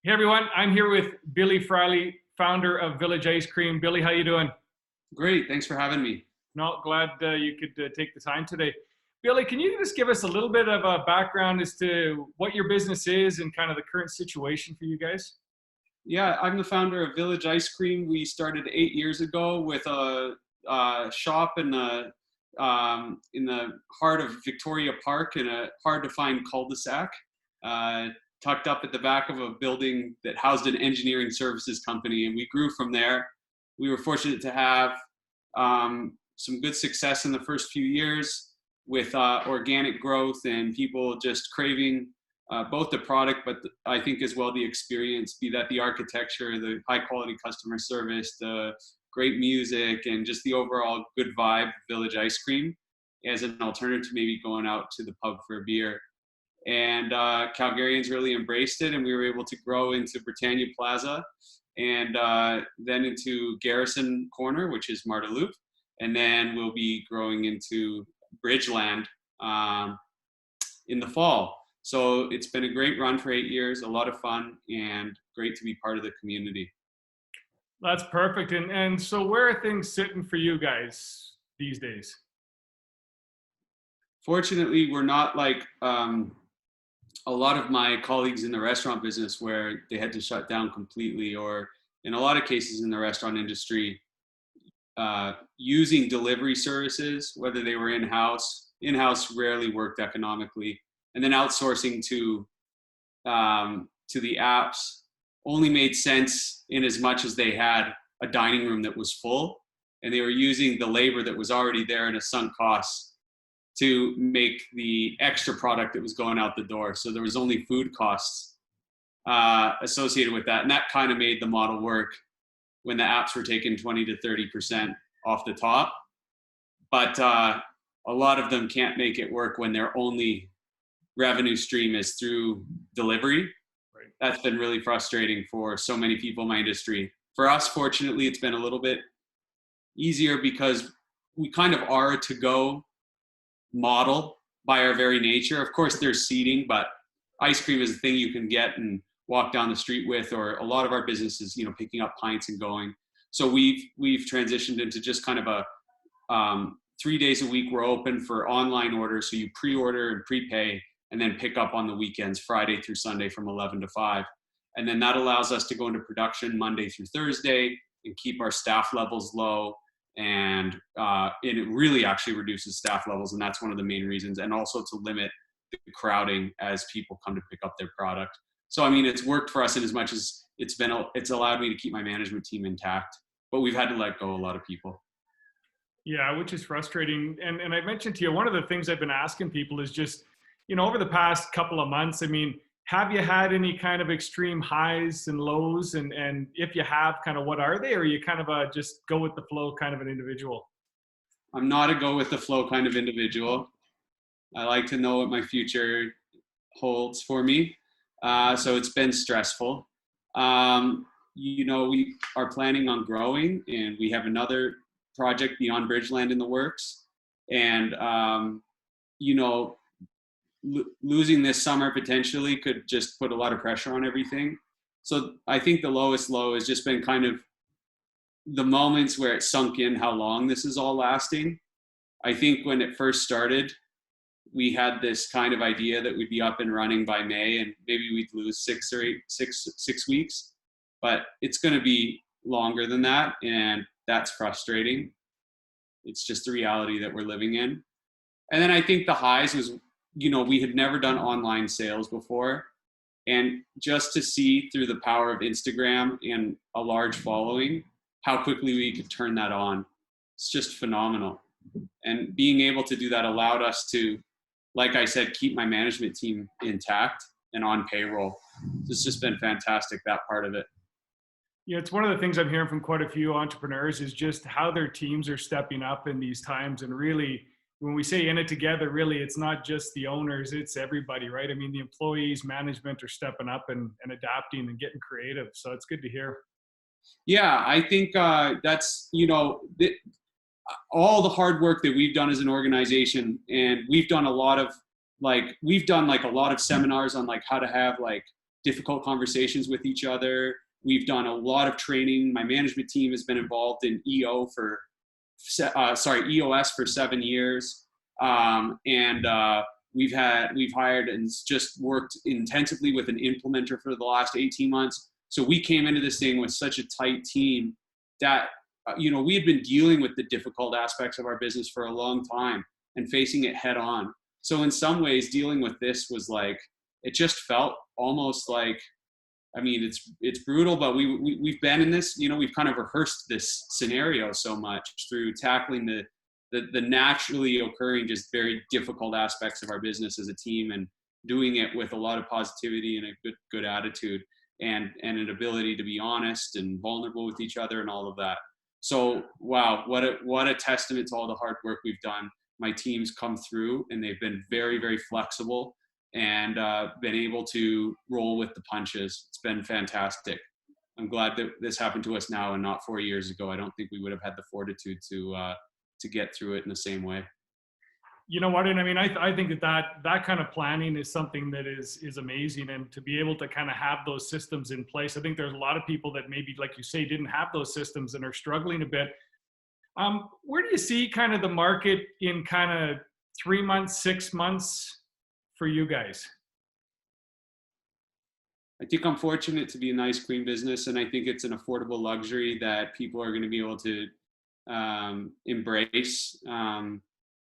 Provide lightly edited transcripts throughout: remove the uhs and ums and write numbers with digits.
Hey everyone, I'm here with Billy Friley, founder of Village Ice Cream. Billy, how you doing? Great, thanks for having me. No, glad you could take the time today. Billy, can you just give us a little bit of a background as to what your business is and kind of the current situation for you guys? Yeah, I'm the founder of Village Ice Cream. We started 8 years ago with a shop in the heart of Victoria Park in a hard-to-find cul-de-sac, uh, tucked up at the back of a building that housed an engineering services company, and we grew from there. We were fortunate to have some good success in the first few years with organic growth and people just craving both the product, but I think as well the experience, be that the architecture, the high quality customer service, the great music, and just the overall good vibe of Village Ice Cream as an alternative to maybe going out to the pub for a beer. And Calgarians really embraced it, and we were able to grow into Britannia Plaza and then into Garrison Corner, which is Marda Loop. And then we'll be growing into Bridgeland in the fall. So it's been a great run for 8 years, a lot of fun, and great to be part of the community. That's perfect. And so where are things sitting for you guys these days? Fortunately, we're not like a lot of my colleagues in the restaurant business where they had to shut down completely, or in a lot of cases in the restaurant industry, using delivery services, whether they were in-house. In-house rarely worked economically, and then outsourcing to the apps only made sense in as much as they had a dining room that was full, and they were using the labor that was already there in a sunk cost to make the extra product that was going out the door. So there was only food costs associated with that, and that kind of made the model work when the apps were taking 20 to 30% off the top. But a lot of them can't make it work when their only revenue stream is through delivery. Right. That's been really frustrating for so many people in my industry. For us, fortunately, it's been a little bit easier because we kind of are a to-go model by our very nature. Of course, there's seating, but ice cream is a thing you can get and walk down the street with, or a lot of our businesses, picking up pints and going. So we've transitioned into just kind of a 3 days a week we're open for online orders. So you pre-order and prepay, and then pick up on the weekends, Friday through Sunday from 11 to 5. And then that allows us to go into production Monday through Thursday and keep our staff levels low. And it really actually reduces staff levels, and that's one of the main reasons. And also to limit the crowding as people come to pick up their product. So I mean, it's worked for us in as much as it's allowed me to keep my management team intact, but we've had to let go a lot of people. Yeah, which is frustrating. And I mentioned to you, one of the things I've been asking people is just, over the past couple of months, I mean, have you had any kind of extreme highs and lows? And if you have, kind of what are they? Or are you kind of a just go with the flow kind of an individual? I'm not a go with the flow kind of individual. I like to know what my future holds for me. So it's been stressful. We are planning on growing, and we have another project beyond Bridgeland in the works. And, losing this summer potentially could just put a lot of pressure on everything. So I think the lowest low has just been kind of the moments where it sunk in how long this is all lasting. I think when it first started, we had this kind of idea that we'd be up and running by May, and maybe we'd lose 6 weeks, but it's going to be longer than that. And that's frustrating. It's just the reality that we're living in. And then I think the highs was, we had never done online sales before. And just to see through the power of Instagram and a large following, how quickly we could turn that on. It's just phenomenal. And being able to do that allowed us to, like I said, keep my management team intact and on payroll. It's just been fantastic, that part of it. Yeah, it's one of the things I'm hearing from quite a few entrepreneurs is just how their teams are stepping up in these times. And really, when we say in it together, really, it's not just the owners, it's everybody, right? I mean, the employees, management are stepping up and adapting and getting creative. So it's good to hear. Yeah, I think that's, all the hard work that we've done as an organization, and we've done a lot of a lot of seminars on like how to have like difficult conversations with each other. We've done a lot of training. My management team has been involved in EOS for 7 years. We've hired and just worked intensively with an implementer for the last 18 months. So we came into this thing with such a tight team that, we had been dealing with the difficult aspects of our business for a long time and facing it head on. So in some ways, dealing with this was like, it just felt almost like, I mean, it's brutal, but we've been in this, we've kind of rehearsed this scenario so much through tackling the naturally occurring, just very difficult aspects of our business as a team, and doing it with a lot of positivity and a good attitude, and an ability to be honest and vulnerable with each other and all of that. So, wow, what a testament to all the hard work we've done. My team's come through, and they've been very, very flexible, and been able to roll with the punches. It's been fantastic. I'm glad that this happened to us now and not 4 years ago. I don't think we would have had the fortitude to get through it in the same way. You know what? And I mean, I think that kind of planning is something that is amazing. And to be able to kind of have those systems in place, I think there's a lot of people that maybe, like you say, didn't have those systems and are struggling a bit. Where do you see kind of the market in kind of 3 months, 6 months for you guys? I think I'm fortunate to be in the ice cream business, and I think it's an affordable luxury that people are going to be able to embrace,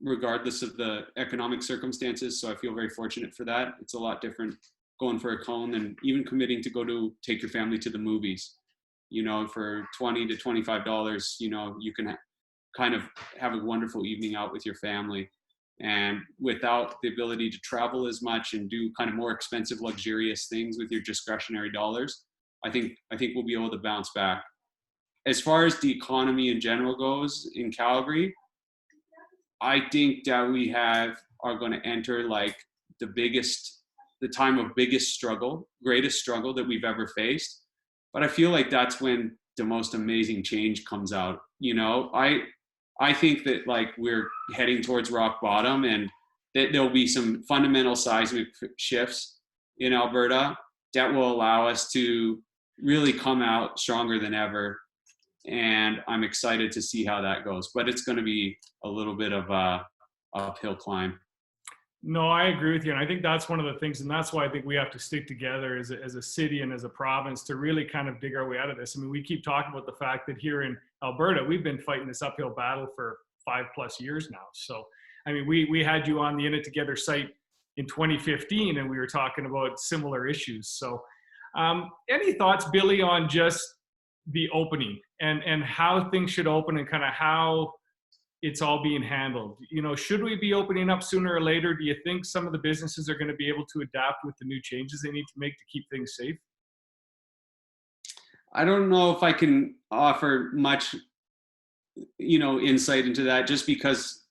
regardless of the economic circumstances. So I feel very fortunate for that. It's a lot different going for a cone than even committing to take your family to the movies. For $20 to $25, you can kind of have a wonderful evening out with your family. And without the ability to travel as much and do kind of more expensive, luxurious things with your discretionary dollars, I think we'll be able to bounce back. As far as the economy in general goes in Calgary, I think that we are going to enter like the time of greatest struggle that we've ever faced. But I feel like that's when the most amazing change comes out. I think that like we're heading towards rock bottom, and that there'll be some fundamental seismic shifts in Alberta that will allow us to really come out stronger than ever. And I'm excited to see how that goes, but it's going to be a little bit of a uphill climb. No, I agree with you. And I think that's one of the things, and that's why I think we have to stick together as a city and as a province to really kind of dig our way out of this. I mean, we keep talking about the fact that here in Alberta, we've been fighting this uphill battle for 5+ years now. So, I mean, we had you on the In It Together site in 2015, and we were talking about similar issues. So any thoughts, Billy, on just the opening and how things should open and kind of how it's all being handled? Should we be opening up sooner or later? Do you think some of the businesses are going to be able to adapt with the new changes they need to make to keep things safe? I don't know if I can offer much, insight into that, just because,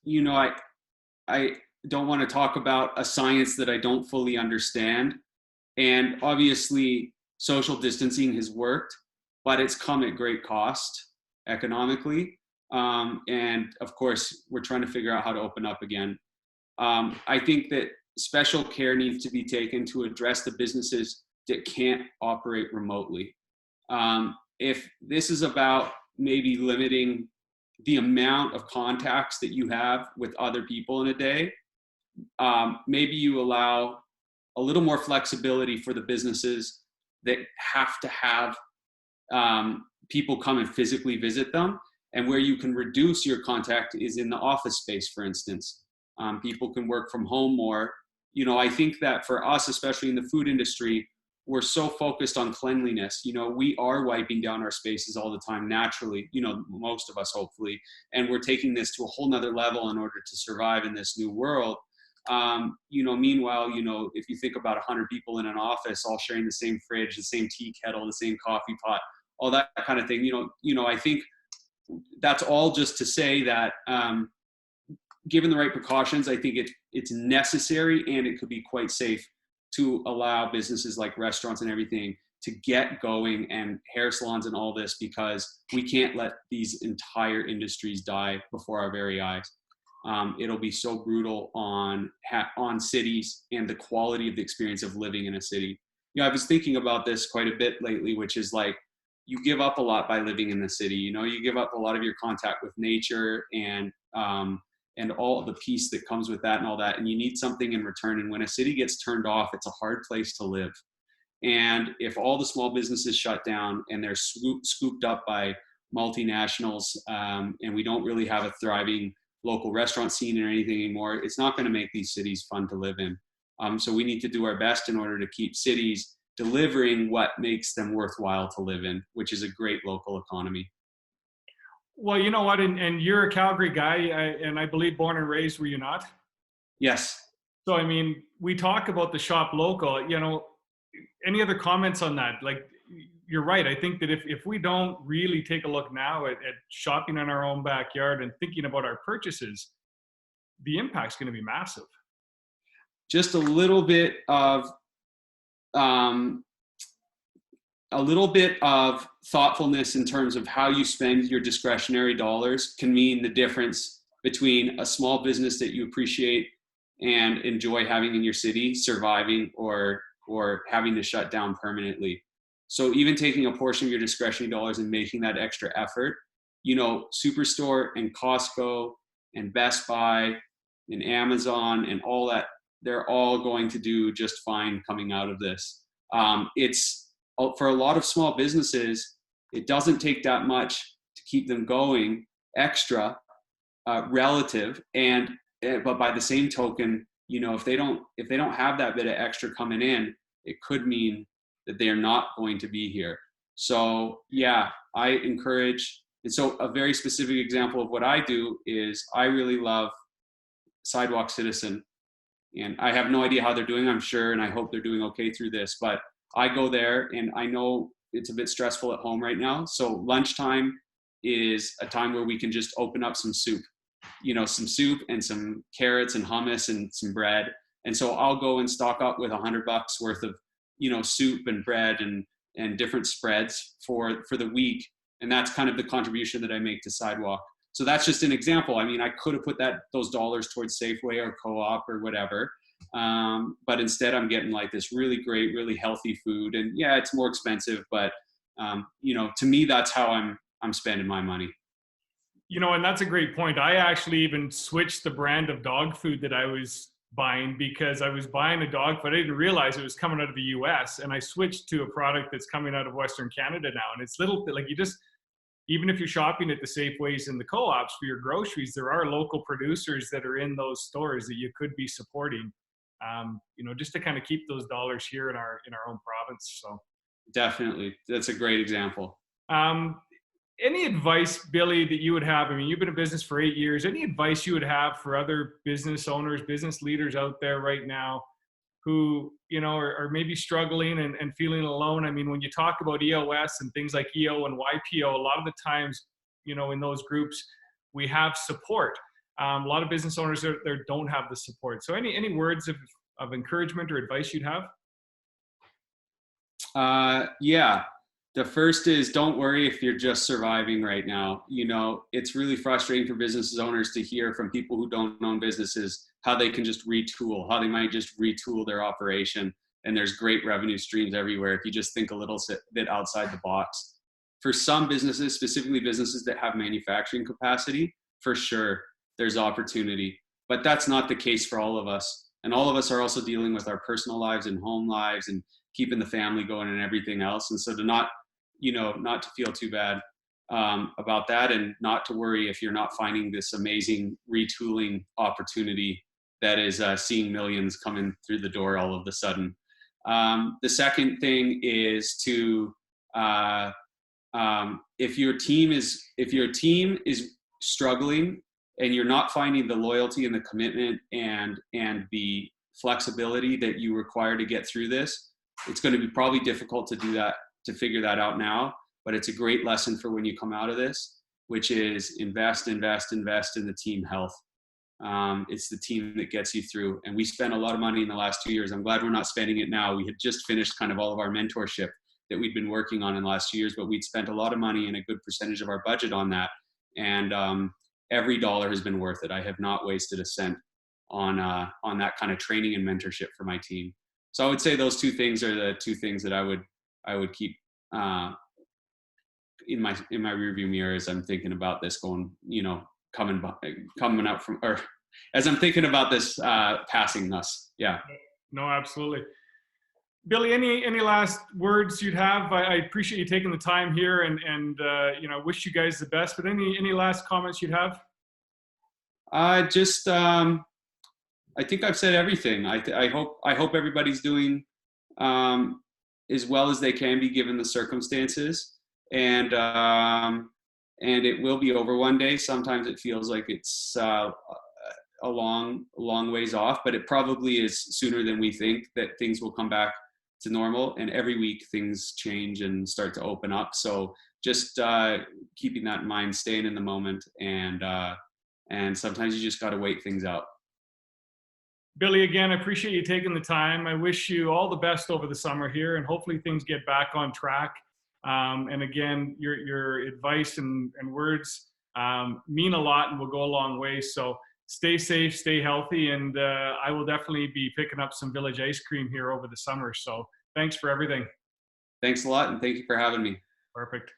I don't want to talk about a science that I don't fully understand. And obviously social distancing has worked, but it's come at great cost economically. And of course, we're trying to figure out how to open up again. I think that special care needs to be taken to address the businesses that can't operate remotely. If this is about maybe limiting the amount of contacts that you have with other people in a day, maybe you allow a little more flexibility for the businesses that have to have people come and physically visit them. And where you can reduce your contact is in the office space, for instance. People can work from home more. I think that for us, especially in the food industry, we're so focused on cleanliness. We are wiping down our spaces all the time naturally, most of us hopefully, and we're taking this to a whole nother level in order to survive in this new world. Meanwhile, if you think about 100 people in an office all sharing the same fridge, the same tea kettle, the same coffee pot, all that kind of thing, I think that's all just to say that given the right precautions, I think it's necessary, and it could be quite safe to allow businesses like restaurants and everything to get going, and hair salons and all this, because we can't let these entire industries die before our very eyes. It'll be so brutal on cities and the quality of the experience of living in a city. I was thinking about this quite a bit lately, which is like, you give up a lot by living in the city. You give up a lot of your contact with nature and all the peace that comes with that and all that. And you need something in return. And when a city gets turned off, it's a hard place to live. And if all the small businesses shut down and they're scooped up by multinationals, and we don't really have a thriving local restaurant scene or anything anymore, it's not going to make these cities fun to live in. So we need to do our best in order to keep cities delivering what makes them worthwhile to live in, which is a great local economy. Well, you know what, and you're a Calgary guy, and I believe born and raised, were you not? Yes. So, I mean, we talk about the shop local, any other comments on that? Like, you're right. I think that if we don't really take a look now at shopping in our own backyard and thinking about our purchases, the impact's going to be massive. Just a little bit of thoughtfulness in terms of how you spend your discretionary dollars can mean the difference between a small business that you appreciate and enjoy having in your city surviving or having to shut down permanently. So even taking a portion of your discretionary dollars and making that extra effort, Superstore and Costco and Best Buy and Amazon and all that, they're all going to do just fine coming out of this. It's for a lot of small businesses, it doesn't take that much to keep them going extra relative. But by the same token, if they don't have that bit of extra coming in, it could mean that they are not going to be here. So yeah, I encourage. And so a very specific example of what I do is I really love Sidewalk Citizen. And I have no idea how they're doing, I'm sure, and I hope they're doing okay through this. But I go there, and I know it's a bit stressful at home right now. So lunchtime is a time where we can just open up some soup, some soup and some carrots and hummus and some bread. And so I'll go and stock up with $100 worth of, soup and bread and different spreads for the week. And that's kind of the contribution that I make to Sidewalk. So that's just an example. I mean, I could have put those dollars towards Safeway or Co-op or whatever. But instead I'm getting like this really great, really healthy food. And yeah, it's more expensive, but to me, that's how I'm spending my money. And that's a great point. I actually even switched the brand of dog food that I was buying because I was buying a dog food. I didn't realize it was coming out of the US, and I switched to a product that's coming out of Western Canada now. And it's little like even if you're shopping at the Safeways and the co-ops for your groceries, there are local producers that are in those stores that you could be supporting, just to kind of keep those dollars here in our own province. So definitely, that's a great example. Any advice, Billy, that you would have? I mean, you've been in business for 8 years. Any advice you would have for other business owners, business leaders out there right now who, are maybe struggling and feeling alone? I mean, when you talk about EOS and things like EO and YPO, a lot of the times, in those groups, we have support. A lot of business owners there don't have the support. So any words of encouragement or advice you'd have? Yeah. The first is, don't worry if you're just surviving right now. It's really frustrating for business owners to hear from people who don't own businesses how they can just retool, how they might just retool their operation. And there's great revenue streams everywhere if you just think a little bit outside the box. For some businesses, specifically businesses that have manufacturing capacity, for sure, there's opportunity. But that's not the case for all of us. And all of us are also dealing with our personal lives and home lives and keeping the family going and everything else. And so to not to feel too bad about that, and not to worry if you're not finding this amazing retooling opportunity that is seeing millions coming through the door all of a sudden. The second thing is to, if your team is struggling and you're not finding the loyalty and the commitment and the flexibility that you require to get through this, it's going to be probably difficult to do that, to figure that out now, but it's a great lesson for when you come out of this, which is invest in the team health. It's the team that gets you through. And we spent a lot of money in the last 2 years. I'm glad we're not spending it now. We had just finished kind of all of our mentorship that we'd been working on in the last 2 years, but we'd spent a lot of money and a good percentage of our budget on that. And every dollar has been worth it. I have not wasted a cent on that kind of training and mentorship for my team. So I would say those two things are the two things that I would keep in my rearview mirror as I'm thinking about this going, coming up from, or as I'm thinking about this passing us. Yeah. No, absolutely. Billy, any last words you'd have? I appreciate you taking the time here, and wish you guys the best. But any last comments you'd have? I think I've said everything. I hope everybody's doing as well as they can be given the circumstances, and it will be over one day. Sometimes it feels like it's a long ways off, but it probably is sooner than we think that things will come back to normal. And every week things change and start to open up. So just keeping that in mind, staying in the moment, and sometimes you just got to wait things out. Billy, again, I appreciate you taking the time. I wish you all the best over the summer here, and hopefully things get back on track. And again, your advice and words mean a lot and will go a long way. So stay safe, stay healthy, and I will definitely be picking up some Village ice cream here over the summer. So thanks for everything. Thanks a lot, and thank you for having me. Perfect.